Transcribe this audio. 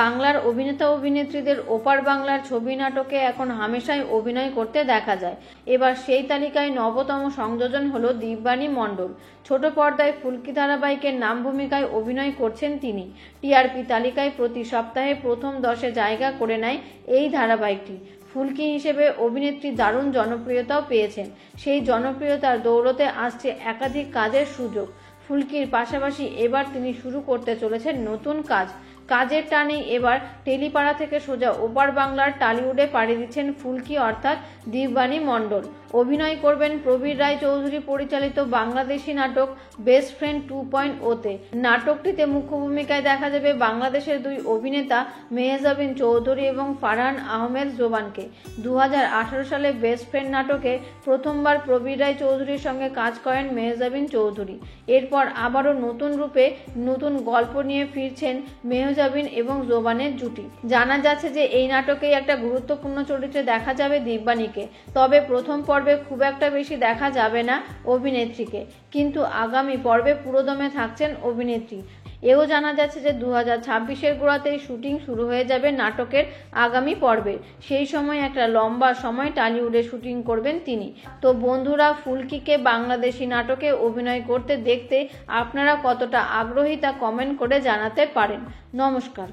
বাংলার অভিনেতা অভিনেত্রীদের ওপার বাংলার ছবি নাটকে এখন হামেশাই অভিনয় করতে দেখা যায়। এবার সেই তালিকায় নবতম সংযোজন হলো দীপবাণী মণ্ডল। ছোট পর্দায় ফুলকি ধারাবাহিকের নাম ভূমিকায় অভিনয় করছেন তিনি। টিআরপি তালিকায় প্রতি সপ্তাহে প্রথম 10-এ জায়গা করে নেয় এই ধারাবাহিকটি। ফুলকি হিসেবে অভিনেত্রী দারুণ জনপ্রিয়তাও পেয়েছেন। সেই জনপ্রিয়তার দৌলতে আসছে একাধিক কাজের সুযোগ। ফুলকির পাশাপাশি এবার তিনি শুরু করতে চলেছেন নতুন কাজের টানেই এবার টেলিপাড়া থেকে সোজা ওপার বাংলার টালিউডে পাড়ি দিচ্ছেন ফুলকি অর্থাৎ দীপবাণী মণ্ডল। অভিনয় করবেন প্রবীর রায় চৌধুরী পরিচালিত বাংলাদেশি নাটক বেস্ট ফ্রেন্ড 2.0-তে। নাটকটিতে মুখ্য ভূমিকায় দেখা যাবে বাংলাদেশের দুই অভিনেতা মেহজাবিন চৌধুরী এবং ফারহান আহমেদ জোবানকে। 2018 সালে বেস্ট ফ্রেন্ড নাটকে প্রথমবার প্রবীর রায় চৌধুরীর সঙ্গে কাজ করেন মেহজাবিন চৌধুরী। এরপর আবারও নতুন রূপে নতুন গল্প নিয়ে ফিরছেন মেহজাবিন এবং জোবানের জুটি। জানা যাচ্ছে যে এই নাটকেই একটা গুরুত্বপূর্ণ চরিত্রে দেখা যাবে দীপবাণীকে। তবে প্রথম পর্বে খুব একটা বেশি দেখা যাবে না অভিনেত্রীকে, কিন্তু আগামী পর্বে পুরোদমে থাকছেন অভিনেত্রী। এও জানা যাচ্ছে যে 2026-এর গোড়াতেই শুটিং শুরু হয়ে যাবে নাটকের আগামী পর্বের। সেই সময় একটা লম্বা সময় টালিউডে শুটিং করবেন তিনি। তো বন্ধুরা, ফুলকিকে বাংলাদেশি নাটকে অভিনয় করতে দেখতে আপনারা কতটা আগ্রহী তা কমেন্ট করে জানাতে পারেন। নমস্কার।